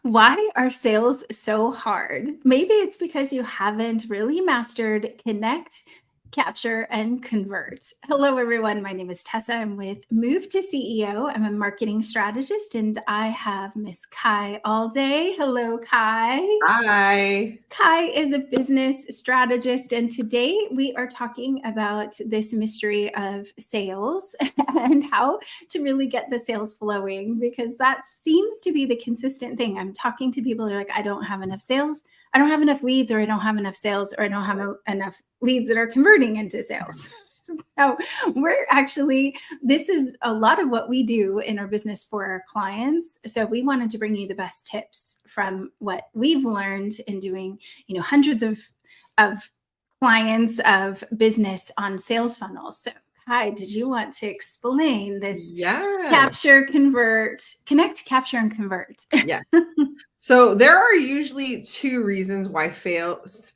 Why are sales so hard? Maybe it's because you haven't really mastered connect, capture, and convert. Hello, everyone. My name is Tessa. I'm with Move to CEO. I'm a marketing strategist, and I have Miss Kai all day. Hello, Kai. Hi. Kai is a business strategist, and today we are talking about this mystery of sales and how to really get the sales flowing, because that seems to be the consistent thing. I'm talking to people who are like, I don't have enough sales, I don't have enough leads, or I don't have enough sales, or I don't have enough leads that are converting into sales. So this is a lot of what we do in our business for our clients. So we wanted to bring you the best tips from what we've learned in doing, hundreds of clients of business on sales funnels. So Kai, did you want to explain this? Capture, convert, connect, capture, and convert. Yeah. So there are usually two reasons why sales.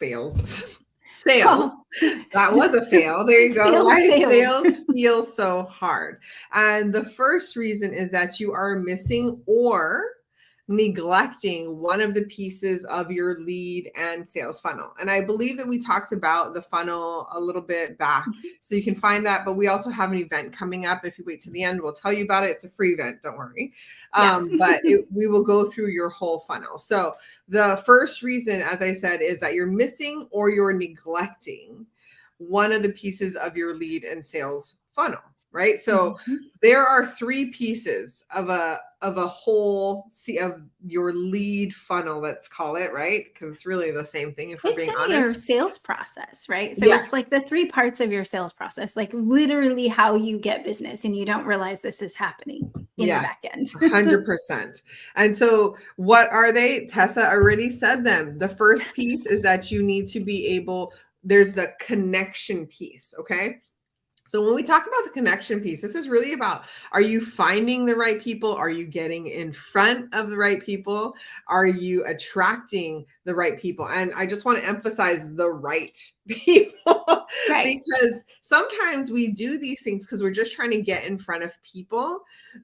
That was a fail. There you go. Why sales feel so hard. And the first reason is that you are missing or neglecting one of the pieces of your lead and sales funnel. And I believe that we talked about the funnel a little bit back, so you can find that. But we also have an event coming up. If you wait to the end, we'll tell you about it. It's a free event, don't worry. But we will go through your whole funnel. So the first reason, as I said, is that you're missing or you're neglecting one of the pieces of your lead and sales funnel. Right. So there are three pieces of a whole of your lead funnel, let's call it, right? Because it's really the same thing if we're being honest. Your sales process, right? So it's like the three parts of your sales process, like literally how you get business, and you don't realize this is happening in the back end. 100%. And so what are they? Tessa already said them. The first piece is that you need to be able, there's the connection piece. Okay. So when we talk about the connection piece, this is really about, are you finding the right people? Are you getting in front of the right people? Are you attracting the right people? And I just want to emphasize the right people, because sometimes we do these things because we're just trying to get in front of people.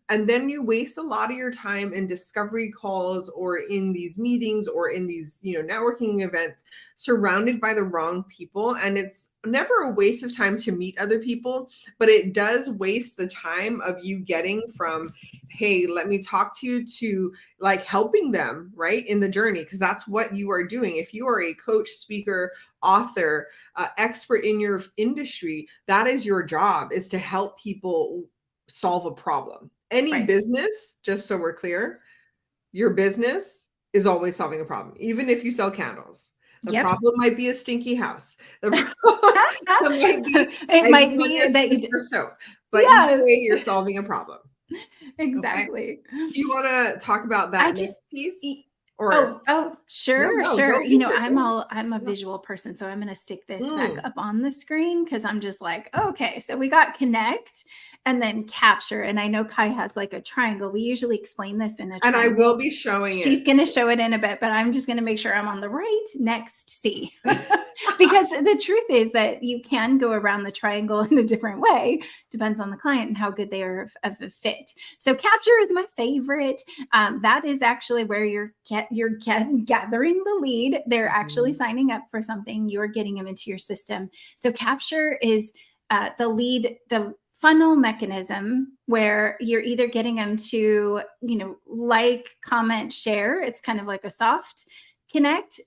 And then you waste a lot of your time in discovery calls or in these meetings or in these, networking events surrounded by the wrong people. And it's never a waste of time to meet other people, but it does waste the time of you getting from, hey, let me talk to you, to like helping them right in the journey, because that's what you are doing. If you are a coach, speaker, author, expert in your industry, that is your job, is to help people solve a problem. Any business, just so we're clear, your business is always solving a problem, even if you sell candles. The problem might be a stinky house. The problem might be that you for soap, but either way, you're solving a problem. Exactly. Okay? Do you want to talk about that next piece? Or sure. I'm a visual person, so I'm going to stick this back up on the screen, because I'm just like, okay, so we got connect and then capture. And I know Kai has like a triangle. We usually explain this in a triangle. And I will be showing it. She's going to show it in a bit, but I'm just going to make sure I'm on the right next C. Because the truth is that you can go around the triangle in a different way. Depends on the client and how good they are of a fit. So capture is my favorite. That is actually where you're gathering the lead. They're actually signing up for something. You're getting them into your system. So capture is the funnel mechanism where you're either getting them to, like, comment, share. It's kind of like a soft connect.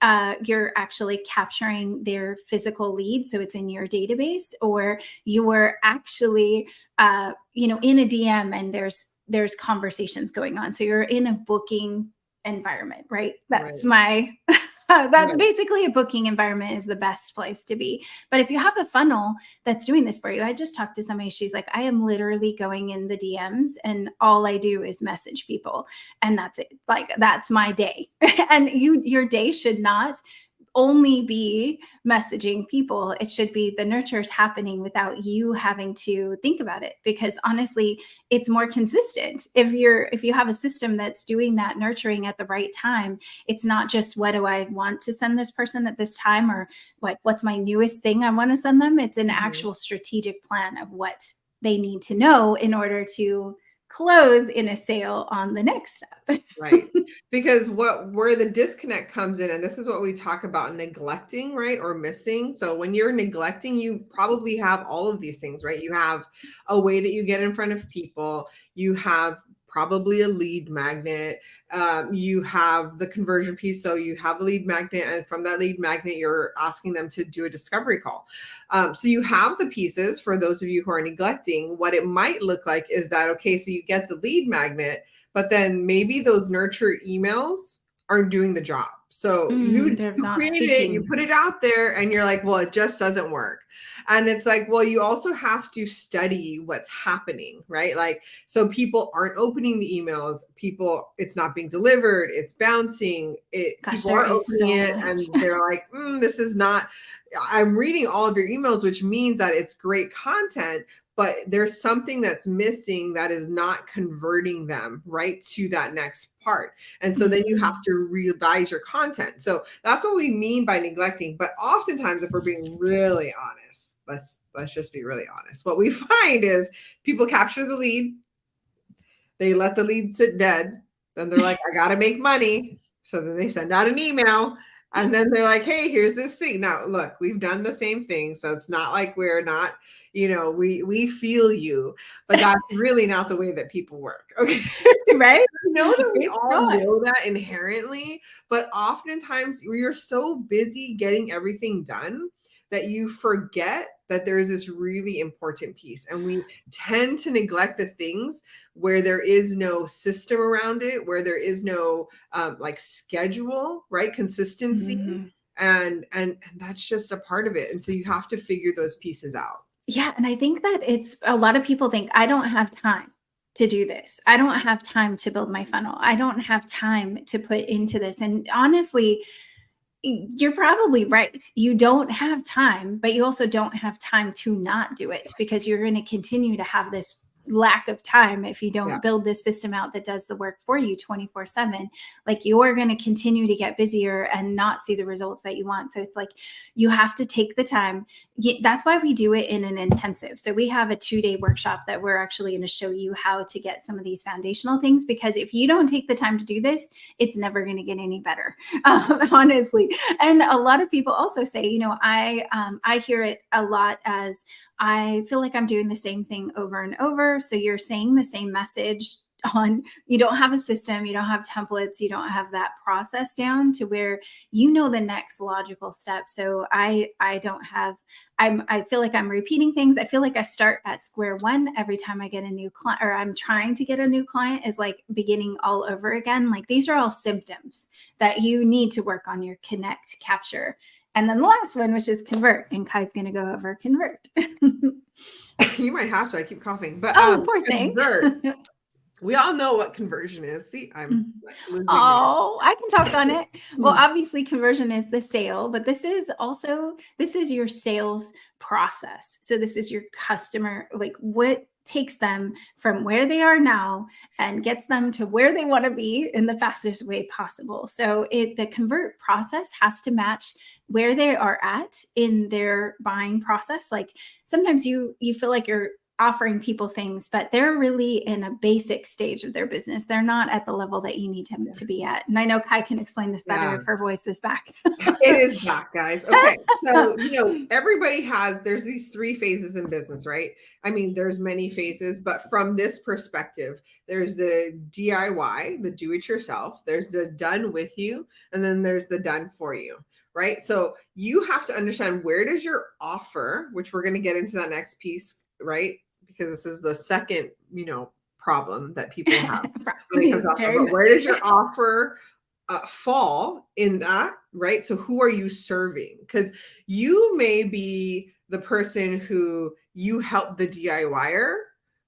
You're actually capturing their physical lead, so it's in your database, or you're actually, in a DM and there's conversations going on. So you're in a booking environment, right? That's basically a booking environment is the best place to be. But if you have a funnel that's doing this for you, I just talked to somebody, she's like, I am literally going in the DMs and all I do is message people, and that's it. Like, that's my day. And your day should not only be messaging people. It should be the nurture is happening without you having to think about it, because honestly, it's more consistent. If you have a system that's doing that nurturing at the right time, it's not just, what do I want to send this person at this time, or what's my newest thing I want to send them. It's an actual strategic plan of what they need to know in order to close in a sale on the next step. Right. Because where the disconnect comes in, and this is what we talk about neglecting, right? Or missing. So when you're neglecting, you probably have all of these things, right? You have a way that you get in front of people. You have probably a lead magnet. You have the conversion piece. So you have a lead magnet, and from that lead magnet, you're asking them to do a discovery call. So you have the pieces for those of you who are neglecting. What it might look like is that, okay, so you get the lead magnet, but then maybe those nurture emails aren't doing the job. So you created it, you put it out there, and you're like, well, it just doesn't work. And it's like, well, you also have to study what's happening, right? Like, so people aren't opening the emails, it's not being delivered, it's bouncing, people are opening it and they're like, this is not, I'm reading all of your emails, which means that it's great content, but there's something that's missing that is not converting them right to that next part. And so then you have to revise your content. So that's what we mean by neglecting. But oftentimes, if we're being really honest, let's just be really honest. What we find is people capture the lead, they let the lead sit dead, then they're like, I gotta make money. So then they send out an email. And then they're like, hey, here's this thing. Now, look, we've done the same thing. So it's not like we're not, we feel you, but that's really not the way that people work. Okay. Right. I know that we all know that inherently, but oftentimes we're so busy getting everything done that you forget that there is this really important piece. And we tend to neglect the things where there is no system around it, where there is no like schedule, right? Consistency. And that's just a part of it. And so you have to figure those pieces out. Yeah. And I think that it's a lot of people think, I don't have time to do this. I don't have time to build my funnel. I don't have time to put into this. And honestly, you're probably right. You don't have time, but you also don't have time to not do it, because you're going to continue to have this lack of time if you don't build this system out that does the work for you 24/7. Like, you're going to continue to get busier and not see the results that you want. So it's like, you have to take the time. That's why we do it in an intensive. So we have a 2-day workshop that we're actually going to show you how to get some of these foundational things, because if you don't take the time to do this, it's never going to get any better, honestly. And a lot of people also say, I hear it a lot as, I feel like I'm doing the same thing over and over. So you're saying the same message you don't have a system, you don't have templates, you don't have that process down to where the next logical step. So I feel like I'm repeating things. I feel like I start at square one every time I get a new client, or I'm trying to get a new client, is like beginning all over again. Like, these are all symptoms that you need to work on your connect, capture. And then the last one, which is convert, and Kai's going to go over convert. You might have to. I keep coughing, but poor thing. We all know what conversion is. See, I'm like losing I can talk on it. Well, obviously conversion is the sale, but this is your sales process. So this is your customer, like what takes them from where they are now and gets them to where they want to be in the fastest way possible. So the convert process has to match where they are at in their buying process. Like, sometimes you feel like you're offering people things, but they're really in a basic stage of their business. They're not at the level that you need them to be at. And I know Kai can explain this better if her voice is back. It is back, guys. Okay. So, everybody there's these 3 phases in business, right? I mean, there's many phases, but from this perspective, there's the DIY, the do it yourself. There's the done with you. And then there's the done for you. Right. So you have to understand, where does your offer, which we're going to get into that next piece, right? Because this is the second, problem that people have when it comes to offer. But where does your offer fall in that, right? So who are you serving? Because you may be the person who you help the DIYer,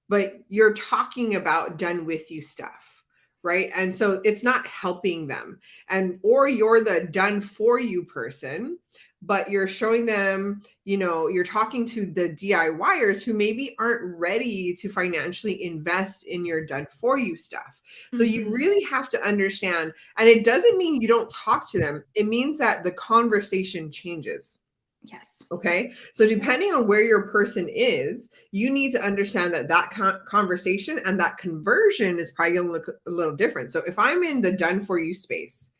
but you're talking about done with you stuff. Right. And so it's not helping them, or you're the done for you person, but you're showing them, you're talking to the DIYers who maybe aren't ready to financially invest in your done for you stuff. So you really have to understand, and it doesn't mean you don't talk to them. It means that the conversation changes. Yes. Okay. So depending on where your person is, you need to understand that conversation and that conversion is probably going to look a little different. So if I'm in the done for you space,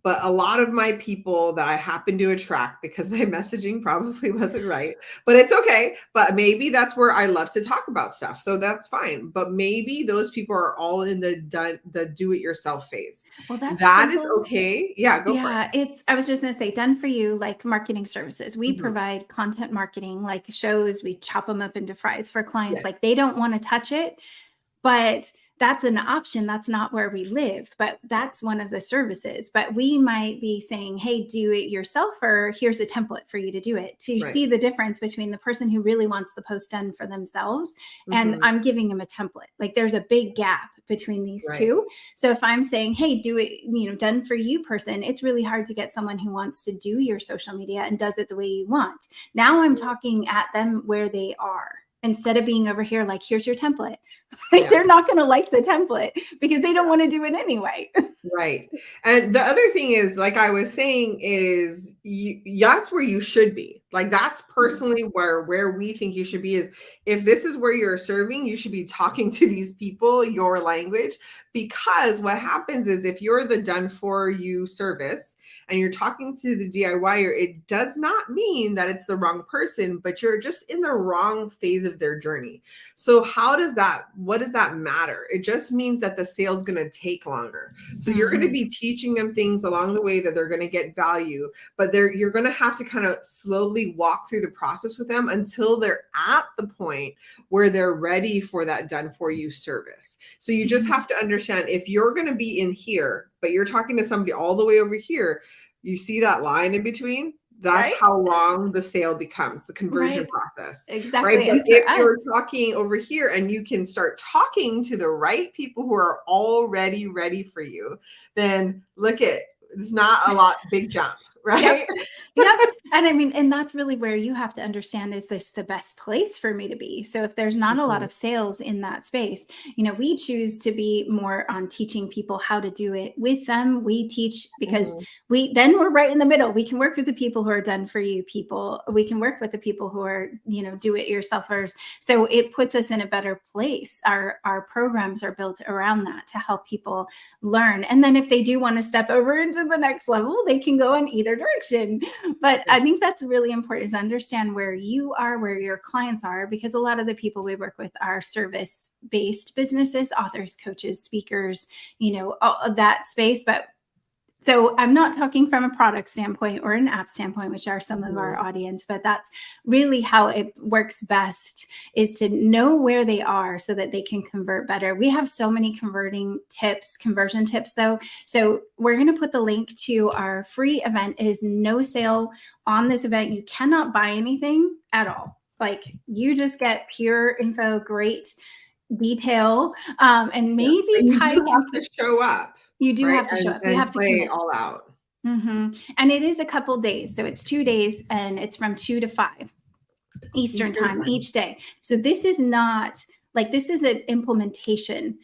but a lot of my people that I happen to attract, because my messaging probably wasn't right, but it's okay. But maybe that's where I love to talk about stuff. So that's fine. But maybe those people are all in the do it yourself phase. Well, that's That is simple. okay. Yeah, go for it. I was just going to say, done for you, like marketing services. We Mhm. provide content marketing, like shows, we chop them up into fries for clients. Yes. Like they don't want to touch it, but that's an option. That's not where we live, but that's one of the services. But we might be saying, hey, do it yourself, or here's a template for you to do it, to Right. see the difference between the person who really wants the post done for themselves and Mhm. I'm giving them a template. Like there's a big gap between these Right. two. So if I'm saying, hey, do it, done for you person, it's really hard to get someone who wants to do your social media and does it the way you want. Now I'm talking at them where they are, instead of being over here like, here's your template. Like, Yeah. they're not going to like the template because they don't want to do it anyway. Right. And the other thing is, like I was saying, is that's where you should be. Like that's personally where we think you should be, is if this is where you're serving, you should be talking to these people your language, because what happens is if you're the done for you service and you're talking to the DIYer, it does not mean that it's the wrong person, but you're just in the wrong phase of their journey. So what does that matter? It just means that the sale is going to take longer. So you're going to be teaching them things along the way that they're going to get value, but you're going to have to kind of slowly walk through the process with them until they're at the point where they're ready for that done for you service. So you just have to understand, if you're going to be in here, but you're talking to somebody all the way over here, you see that line in between? That's Right? how long the sale becomes, the conversion process. Exactly. Right. But And for if you're us, talking over here and you can start talking to the right people who are already ready for you, then look at, it's not a big jump, right? Yep. And I mean, and that's really where you have to understand, is this the best place for me to be? So if there's not a lot of sales in that space, we choose to be more on teaching people how to do it with them. We teach because we're right in the middle. We can work with the people who are done for you people. We can work with the people who are, do it yourselfers. So it puts us in a better place. Our programs are built around that to help people learn. And then if they do want to step over into the next level, they can go in either direction. But I think that's really important, to understand where you are, where your clients are, because a lot of the people we work with are service-based businesses, authors, coaches, speakers, all of that space. But so I'm not talking from a product standpoint or an app standpoint, which are some of our audience, but that's really how it works best, is to know where they are so that they can convert better. We have so many conversion tips though. So we're going to put the link to our free event. It is no sale on this event. You cannot buy anything at all. Like, you just get pure info, great detail, and maybe you Kai do can have to show up. You do Right? have to show up. You And have to play commit. all out. And it is a couple days. So it's 2 days, and it's from 2 to 5 Eastern time each day. So this is not like, this is an implementation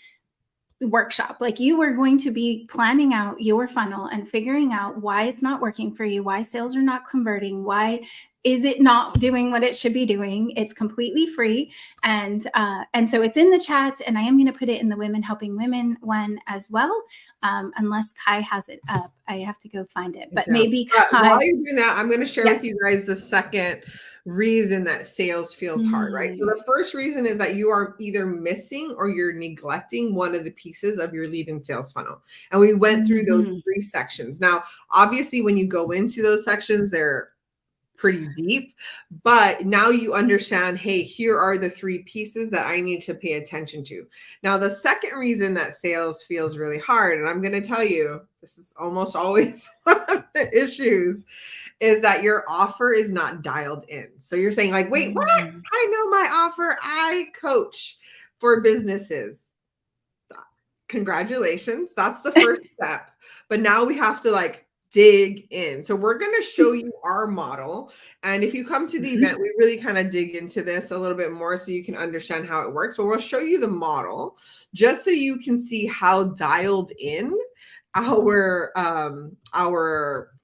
workshop. Like, you are going to be planning out your funnel and figuring out why it's not working for you, why sales are not converting, why is it not doing what it should be doing. It's completely free. And so it's in the chat, and I am going to put it in the Women Helping Women one as well. Unless Kai has it up, I have to go find it. But maybe Kai. While you're doing that, I'm going to share with you guys the second reason that sales feels hard, right? So the first reason is that you are either missing or you're neglecting one of the pieces of your lead and sales funnel. And we went through those 3 sections. Now, obviously, when you go into those sections, they're pretty deep, but now you understand, hey, here are the 3 pieces that I need to pay attention to. Now, the second reason that sales feels really hard, and I'm going to tell you, this is almost always one of the issues, is that your offer is not dialed in. So you're saying like, wait, what? I know my offer. I coach for businesses. Congratulations. That's the first step. But now we have to dig in. So we're going to show you our model. And if you come to the event, we really kind of dig into this a little bit more so you can understand how it works. But we'll show you the model just so you can see how dialed in our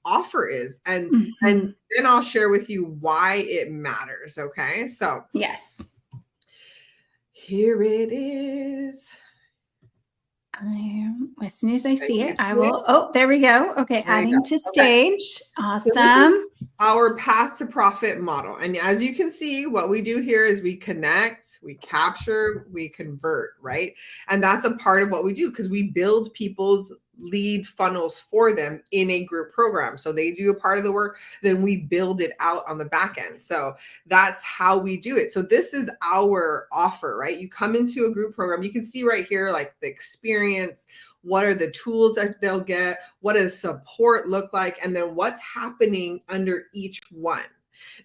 offer is, and Mhm. then I'll share with you why it matters. Okay, so Yes. here it is. As soon as I Can see you it, I see it? will. Oh, there we go. Okay, There you go. adding to Okay. stage. So this is Awesome. our path to profit model. And as you can see, what we do here is we connect, we capture, we convert, right? And that's a part of what we do because we build people's lead funnels for them in a group program. So they do a part of the work, then we build it out on the back end. So that's how we do it. So this is our offer, right? You come into a group program, you can see right here, like the experience, what are the tools that they'll get, what does support look like, and then what's happening under each one.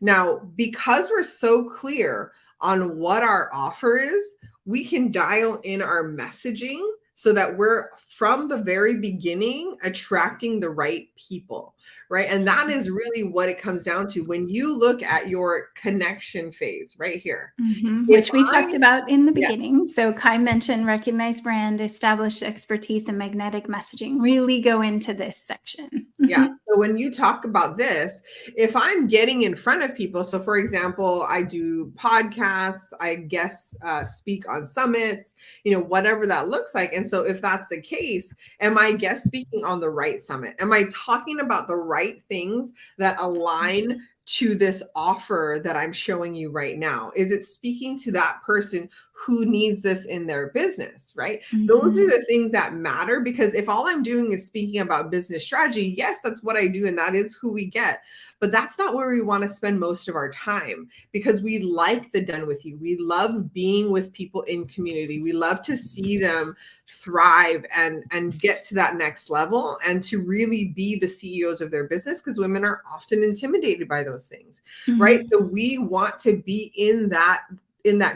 Now, because we're so clear on what our offer is, we can dial in our messaging so that we're from the very beginning attracting the right people, right? And that is really what it comes down to when you look at your connection phase right here. If Which we talked about in the yeah, beginning. So Kai mentioned recognized brand, established expertise, and magnetic messaging. Really go into this section. yeah. So when you talk about this, if I'm getting in front of people, so for example, I do podcasts, I guess speak on summits, whatever that looks like. And so if that's the case, am I guest speaking on the right summit? Am I talking about the right things that align to this offer that I'm showing you right now? Is it speaking to that person who needs this in their business, right? Those are the things that matter, because if all I'm doing is speaking about business strategy, yes, that's what I do and that is who we get. But that's not where we want to spend most of our time, because we like the done with you. We love being with people in community. We love to see them thrive and get to that next level and to really be the CEOs of their business, because women are often intimidated by those things, right? So we want to be in that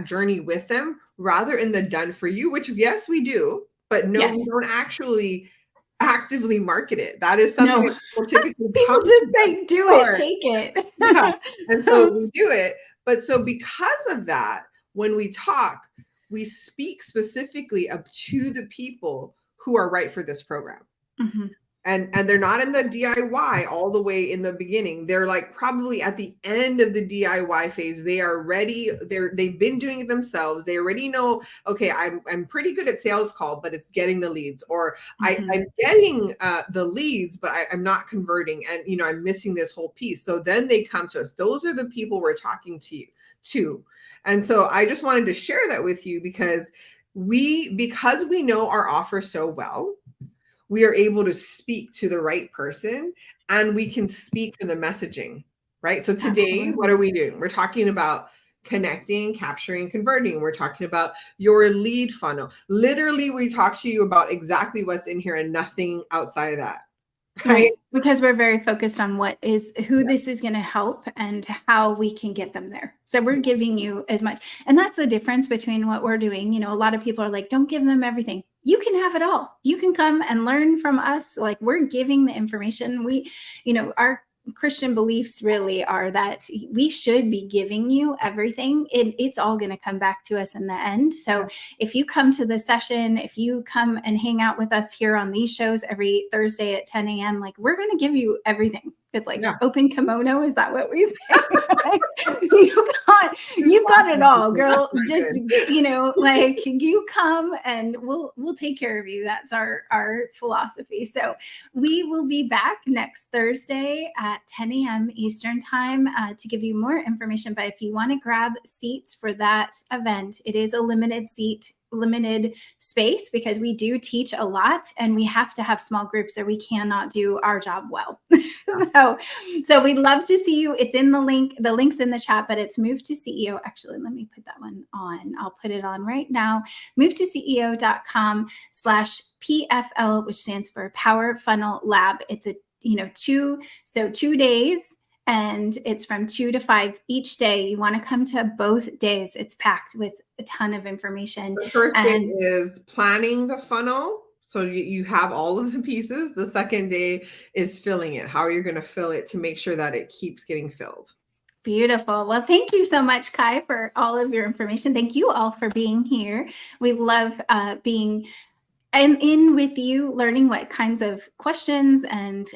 journey with them rather in the done for you, which yes, we do, but no, Yes. we don't actually actively market it. That is something No. that people typically People come just to us say, do it, for. take it. Yeah. And so we do it. But so because of that, when we talk, we speak specifically up to the people who are right for this program. And they're not in the DIY all the way in the beginning. They're like probably at the end of the DIY phase. They are ready. They've been doing it themselves. They already know, okay, I'm pretty good at sales call, but it's getting the leads, or I'm getting the leads, but I'm not converting, and I'm missing this whole piece. So then they come to us. Those are the people we're talking to. And so I just wanted to share that with you, because we know our offer so well, we are able to speak to the right person, and we can speak for the messaging, right? So today, what are we doing? We're talking about connecting, capturing, converting. We're talking about your lead funnel. Literally, we talk to you about exactly what's in here and nothing outside of that. Right? Because we're very focused on who this is going to help and how we can get them there. So we're giving you as much. And that's the difference between what we're doing. A lot of people are like, don't give them everything. You can have it all. You can come and learn from us. Like, we're giving the information. Our Christian beliefs really are that we should be giving you everything. It's all going to come back to us in the end. So if you come to the session, if you come and hang out with us here on these shows every Thursday at 10 a.m., like, we're going to give you everything. It's like open kimono. Is that what we say? You've got it all, girl. Just, you come and we'll take care of you. That's our philosophy. So we will be back next Thursday at 10 a.m. Eastern time to give you more information. But if you want to grab seats for that event, it is a limited space, because we do teach a lot and we have to have small groups, or we cannot do our job well. So we'd love to see you. It's in the link's in the chat, but it's Move to CEO. Actually, let me put that one on. I'll put it on right now. MoveToCEO.com/PFL, which stands for Power Funnel Lab. It's a 2 days, and it's from 2 to 5 each day. You want to come to both days. It's packed with a ton of information. The first day is planning the funnel. So you have all of the pieces. The second day is filling it. How are you going to fill it to make sure that it keeps getting filled? Beautiful. Well, thank you so much, Kai, for all of your information. Thank you all for being here. We love being in with you, learning what kinds of questions and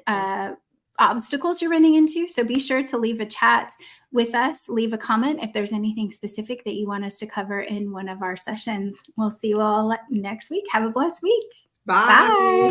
obstacles you're running into. So be sure to leave a chat with us, leave a comment if there's anything specific that you want us to cover in one of our sessions. We'll see you all next week. Have a blessed week. Bye. Bye.